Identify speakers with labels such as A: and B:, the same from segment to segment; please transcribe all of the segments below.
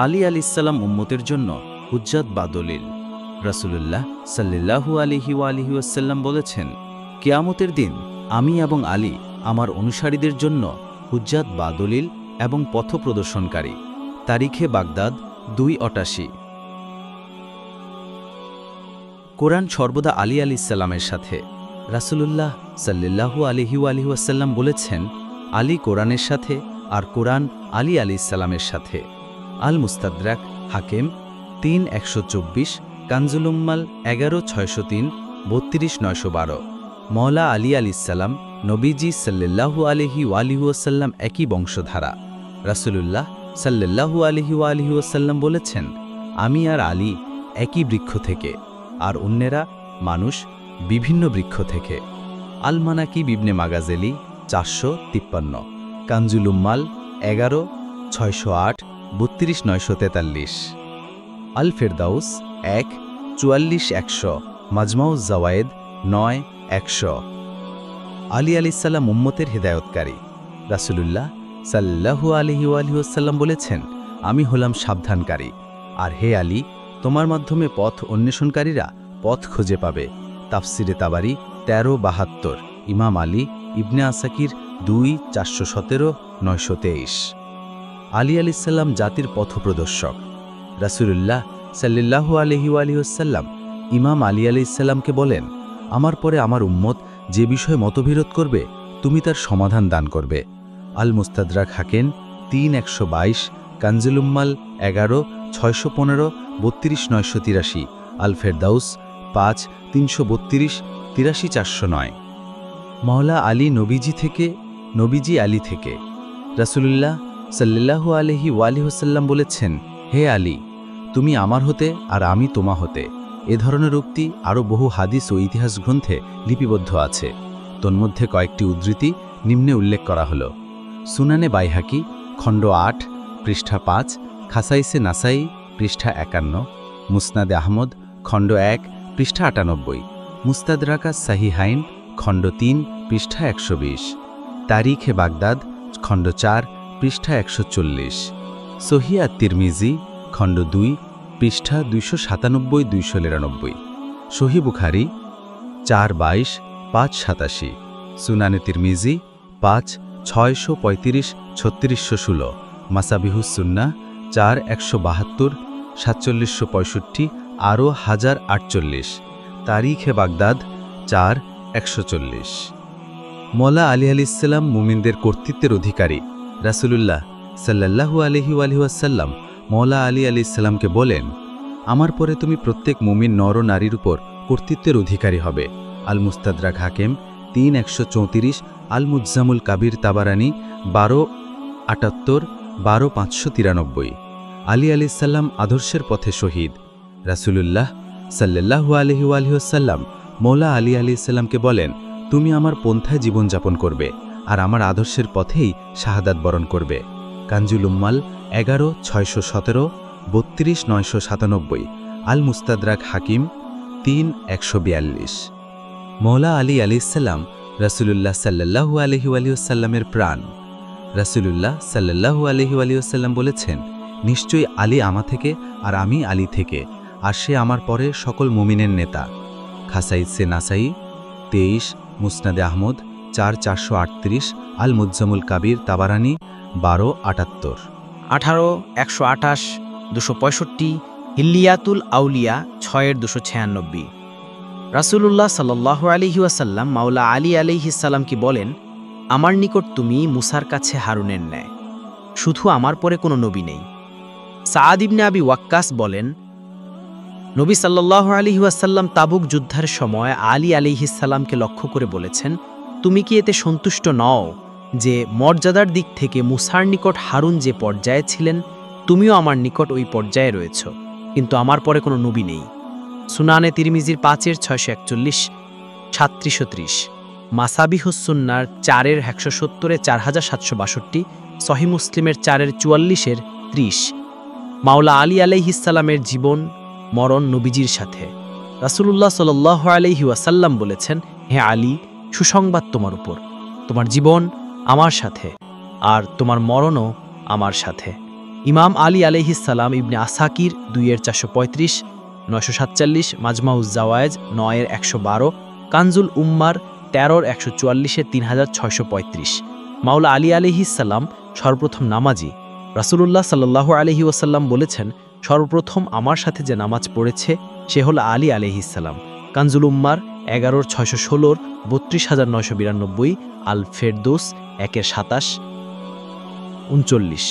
A: আলী আলাইহিসসালাম উম্মতের জন্য হুজ্জাত বা দলিল। রাসূলুল্লাহ সাল্লাল্লাহু আলাইহি ওয়াসাল্লাম বলেছেন, কিয়ামতের দিন আমি এবং আলী আমার অনুসারীদের জন্য হুজ্জাত বা দলিল এবং পথপ্রদর্শনকারী। তারিখে বাগদাদ 288। কোরআন সর্বদা আলী আলাইহিসসালামের সাথে। রাসূলুল্লাহ সাল্লাল্লাহু আলাইহি ওয়াসাল্লাম বলেছেন, আলী কোরআনের সাথে আর কোরআন আলী আলাইহিসসালামের সাথে। আল মুস্তাদরাক হাকিম 3124, কানজুল উম্মাল 11603, 32912। মওলা আলী আলাইহিসসালাম নবীজি সাল্লাল্লাহু আলাইহি ওয়াসাল্লাম একই বংশধারা। রাসূলুল্লাহ সাল্লাল্লাহু আলাইহি ওয়াসাল্লাম বলেছেন, আমি আর আলী একই বৃক্ষ থেকে, আর অন্যেরা মানুষ বিভিন্ন বৃক্ষ থেকে। আল মানাকিব ইবনে মাগাজেলি 453, কানজুল উম্মাল 11, 608, 32943। আল ফেরদাউস 1, 44-100, মাজমাউজ জাওয়ায়েদ 9, 100। আলী আলাইহিসসালাম উম্মতের হেদায়েতকারী। রাসূলুল্লাহ সাল্লাল্লাহু আলাইহি ওয়াসাল্লাম বলেছেন, আমি হলাম সাবধানকারী, আর হে আলী, তোমার মাধ্যমে পথ অন্বেষণকারীরা পথ খুঁজে পাবে। তাফসিরে তাবারি 1372, ইমাম আলী ইবনে আসাকির 2, 417, 923। আলী আলাইহিসসালাম জাতির পথপ্রদর্শক। রাসূলুল্লাহ সাল্লাল্লাহু আলাইহি ওয়াসাল্লাম ইমাম আলী আলাইহিসসালামকে বলেন, আমার পরে আমার উম্মত যে বিষয়ে মতবিরোধ করবে তুমি তার সমাধান দান করবে। আল মুস্তাদরাক হাকিম 3122, কানজুল উম্মাল 11, 615, 32983। আল ফেরদাউস 5, 332, 83409। মওলা আলী নবীজি থেকে, নবীজি আলী থেকে। রাসূলুল্লাহ সাল্লাল্লাহু আলাইহি ওয়াসাল্লাম বলেছেন, হে আলী, তুমি আমার হতে আর আমি তোমা হতে। এ ধরনের উক্তি আরও বহু হাদিস ও ইতিহাস গ্রন্থে লিপিবদ্ধ আছে। তন্মধ্যে কয়েকটি উদ্ধৃতি নিম্নে উল্লেখ করা হল। সুনানে বাইহাকি খণ্ড 8, পৃষ্ঠা 5, খাসাইসে নাসাই পৃষ্ঠা 51, মুসনাদে আহমদ খণ্ড 1, পৃষ্ঠা 98, মুস্তাদরাকা সাহিহাইন খণ্ড 3, পৃষ্ঠা 120, তারিখে বাগদাদ খণ্ড 4, পৃষ্ঠা 140, সহিহ আত-তিরমিজি খণ্ড 2, পৃষ্ঠা 297-299, সহিহ বুখারী 422, 587, সুনানে তিরমিজি 5, 635, 3616, মাসাবিহুস সুন্নাহ 4, 172, 4765, আরও 1048, তারিখে বাগদাদ 4, 140। মওলা আলী আলাইহিসসালাম মুমিনদের কর্তৃত্বের অধিকারী। রাসূলুল্লাহ সাল্লাল্লাহু আলাইহি ওয়াসাল্লাম মওলা আলী আলাইহিসসালামকে বলেন, আমার পরে তুমি প্রত্যেক মুমিন নর ও নারীর উপর কর্তৃত্বের অধিকারী হবে। আল মুস্তাদরাক হাকিম 3134, আল মুজ্জামুল কাবির তাবারানি 1278, 12593। আলী আলাইহিসসালাম আদর্শের পথে শহীদ। রাসূলুল্লাহ সাল্লাল্লাহু আলাইহি ওয়াসাল্লাম মওলা আলী আলাইহিসসালামকে বলেন, তুমি আমার পন্থায় জীবনযাপন করবে আর আমার আদর্শের পথেই শাহাদাত বরণ করবে। কানজুল উম্মাল 11, 617, 32997, আল মুস্তাদরাক হাকিম 3, 142। মওলা আলী আলাইহিসসালাম রাসূলুল্লাহ সাল্লাল্লাহু আলাইহি ওয়াসাল্লামের প্রাণ। রাসূলুল্লাহ সাল্লাল্লাহু আলাইহি ওয়াসাল্লাম বলেছেন, নিশ্চয়ই আলী আমা থেকে আর আমি আলী থেকে, আর সে আমার পরে সকল মুমিনের নেতা। খাসাইসে নাসাই 23, মুসনাদে আহমদ 4, 438, আল মুজ্জামুল কাবির তাবারানি 1278,
B: 18, 128, 265, হিল্লিয়াতুল আউলিয়া 6, 296। রাসূলুল্লাহ সাল্লাল্লাহু আলাইহি ওয়াসাল্লাম মাওলা আলী আলাইহিসসালামকে বলেন, আমার নিকট তুমি মুসার কাছে হারুনের ন্যায়, শুধু আমার পরে কোনো নবী নেই। সাআদ ইবনে আবি ওয়াক্কাস বলেন, নবী সাল্লাল্লাহু আলাইহি ওয়াসাল্লাম তাবুক যুদ্ধের সময় আলী আলাইহিসসালামকে লক্ষ্য করে বলেছেন, তুমি কি এতে সন্তুষ্ট নও যে মর্যাদার দিক থেকে মুসার নিকট হারুন যে পর্যায়ে ছিলেন, তুমিও আমার নিকট ওই পর্যায়ে রয়েছ, কিন্তু আমার পরে কোনো নবী নেই। সুনানে তিরমিজির 5, 641, 3730, মাসাবিহুস সুন্নাহর 4, 170, 4762, সহিহ মুসলিমের 4, 44, 30। মাওলা আলী আলাইহিসসালামের জীবন মরণ নবীজির সাথে। রাসূলুল্লাহ সাল্লাল্লাহু আলাইহি ওয়াসাল্লাম বলেছেন, হে আলী, সুসংবাদ তোমার উপর, তোমার জীবন আমার সাথে আর তোমার মরণও আমার সাথে। ইমাম আলী আলাইহিসসালাম ইবনে আসাকির 2-435, 947, মাজমাউজ জাওয়ায়েজ 9-112, কানজুল উম্মার 13-144, 3635। মাওলা আলী আলাইহিসসালাম সর্বপ্রথম নামাজি। রাসূলুল্লাহ সাল্লাল্লাহু আলাইহি ওয়াসাল্লাম বলেছেন, সর্বপ্রথম আমার সাথে যে নামাজ পড়েছে সে হল আলী আলাইহিসসালাম। কানজুল উম্মার 11-616, 32992, আল ফেরদৌস 1-27, 39।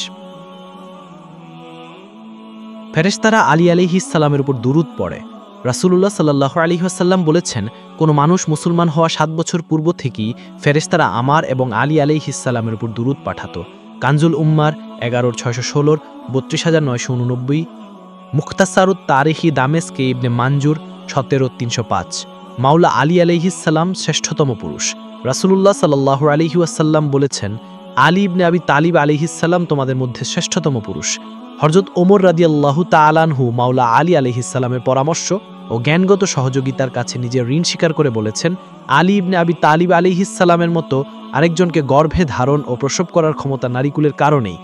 B: ফেরেশতারা আলী আলাইহিসসালামের উপর দুরূদ পড়ে। রাসূলুল্লাহ সাল্লাল্লাহু আলাইহি ওয়াসাল্লাম বলেছেন, কোনো মানুষ মুসলমান হওয়া 7 বছর পূর্ব থেকেই ফেরেশতারা আমার এবং আলী আলাইহিসসালামের উপর দুরূদ পাঠাতো। কানজুল উম্মার 11-616, 32989, মুখতাসারুত তারিখি দামেস্কে ইবনে মানজুর 17-305। মাওলা আলী আলাইহিসসালাম শ্রেষ্ঠতম পুরুষ। রাসূলুল্লাহ সাল্লাল্লাহু আলাইহি ওয়াসাল্লাম বলেছেন, আলী ইবনে আবি তালিব আলাইহিসসালাম তোমাদের মধ্যে শ্রেষ্ঠতম পুরুষ। হযরত ওমর রাদিয়াল্লাহু তাআলা আনহু মাওলা আলী আলাইহিসসালামের পরামর্শ ও জ্ঞানগত সহযোগিতার কাছে নিজের ঋণ স্বীকার করে বলেছেন, আলী ইবনে আবি তালিব আলাইহিসসালামের মতো আরেকজনকে গর্ভে ধারণ ও প্রসব করার ক্ষমতা নারীকুলের কারণেই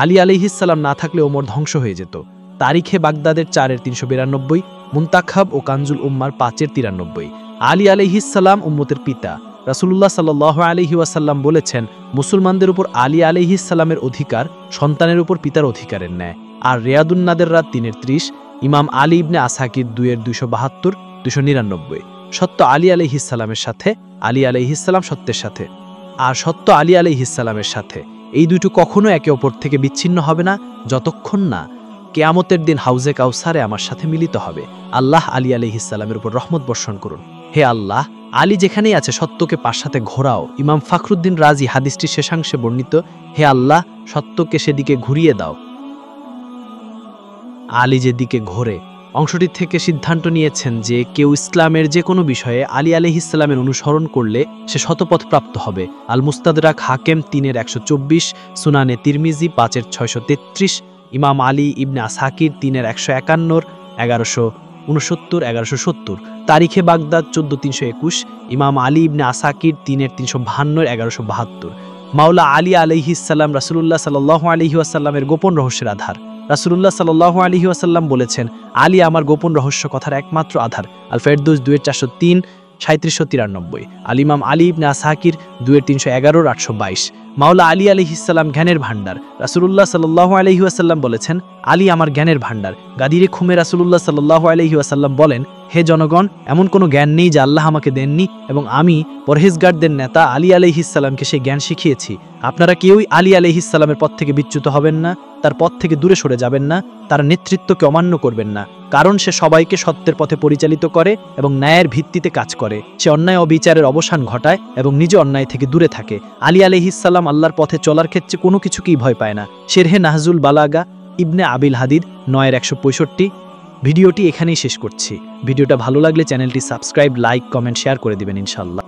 B: আলী আলাইহিসসালাম না থাকলে ওমর ধ্বংস হয়ে যেত। তারিখে বাগদাদের 4-392, মুনতাখাব ও কানজুল উম্মার 5-93। আলী আলাইহিসসালাম উম্মতের পিতা। রাসূলুল্লাহ সাল্লাল্লাহু আলাইহি ওয়াসাল্লাম বলেছেন, মুসলমানদের উপর আলী আলাইহিসসালামের অধিকার সন্তানের উপর পিতার অধিকারের ন্যায়। আর রিয়াদুন নাদেররাত 3-30, ইমাম আলী ইবনে আসাকির 2-272, 299। সত্য আলী আলাইহিসসালামের সাথে, আলী আলাইহিসসালাম সত্যের সাথে, আর সত্য আলী আলাইহিসসালামের সাথে, এই দুটো কখনো একে অপর থেকে বিচ্ছিন্ন হবে না যতক্ষণ না কিয়ামতের দিন হাউজে কাউসারে আমার সাথে মিলিত হবে। আল্লাহ আলী আলাইহিসসালামের উপর রহমত বর্ষণ করুন। হে আল্লাহ, আলী যেখানেই আছে সত্যকে পাশাতে ঘোরাও। ইমাম ফখরুদ্দিন রাজি হাদিসটির শেষাংশে বর্ণিত, হে আল্লাহ, সত্যকে সেদিকে ঘুরিয়ে দাও। আলী যেদিকে ঘোরে অংশটি থেকে সিদ্ধান্ত নিয়েছেন যে কেউ ইসলামের যে কোনো বিষয়ে আলী আলাইহিসসালামের অনুসরণ করলে সে শতপথ প্রাপ্ত হবে। আল মুস্তাদরাক হাকেম 3-124, সুনানে তিরমিজি 5-633, ইমাম আলী ইবনে আসাকির 3-151, 1169, 1170। তারিখে বাগদাদ 14-321, ইমাম আলী ইবনে আসাকির 3-352, 1172। মাওলা আলী আলাইহিসসালাম রাসূলুল্লাহ সাল্লাল্লাহু আলাইহি ওয়াসাল্লামের গোপন রহস্যের আধার। রাসূলুল্লাহ সাল্লাল্লাহু আলাইহি ওয়াসাল্লাম বলেছেন, আলী আমার গোপন রহস্য কথার একমাত্র আধার। আল ফেরদৌস 2-403, 3793। আল ইমাম আলী ইবনে আসাকির 2-311, 822। মাওলা আলী আলাইহিসসালাম জ্ঞানের ভাণ্ডার। রাসূলুল্লাহ সাল্লাল্লাহু আলাইহি ওয়াসাল্লাম বলেছেন, আলী আমার জ্ঞানের ভাণ্ডার। গাদিরে খুমে রাসূলুল্লাহ সাল্লাল্লাহু আলাইহি ওয়াসাল্লাম বলেন, হে জনগণ, এমন কোনো জ্ঞান নেই যা আল্লাহ আমাকে দেননি, এবং আমি পরহেজগারদের নেতা আলী আলাইহিসসালামকে সেই জ্ঞান শিখিয়েছি। আপনারা কেউই আলী আলাইহিসসালামের পথ থেকে বিচ্যুত হবেন না, তার পথ থেকে দূরে সরে যাবেন না, তার নেতৃত্বকে অমান্য করবেন না, কারণ সে সবাইকে সত্যের পথে পরিচালিত করে এবং ন্যায়ের ভিত্তিতে কাজ করে। সে অন্যায় অবিচারের অবসান ঘটায় এবং নিজে অন্যায় থেকে দূরে থাকে। আলী আলাইহিসসালাম আল্লাহর পথে চলার ক্ষেত্রে কোনো কিছুকেই ভয় পায় না। শেরহে নাহজুল বালাগা ইবনে আবিল হাদিদ 9-165। ভিডিওটি এখানেই শেষ করছি। ভিডিওটা ভালো লাগলে চ্যানেলটি সাবস্ক্রাইব, লাইক, কমেন্ট, শেয়ার করে দিবেন ইনশাআল্লাহ।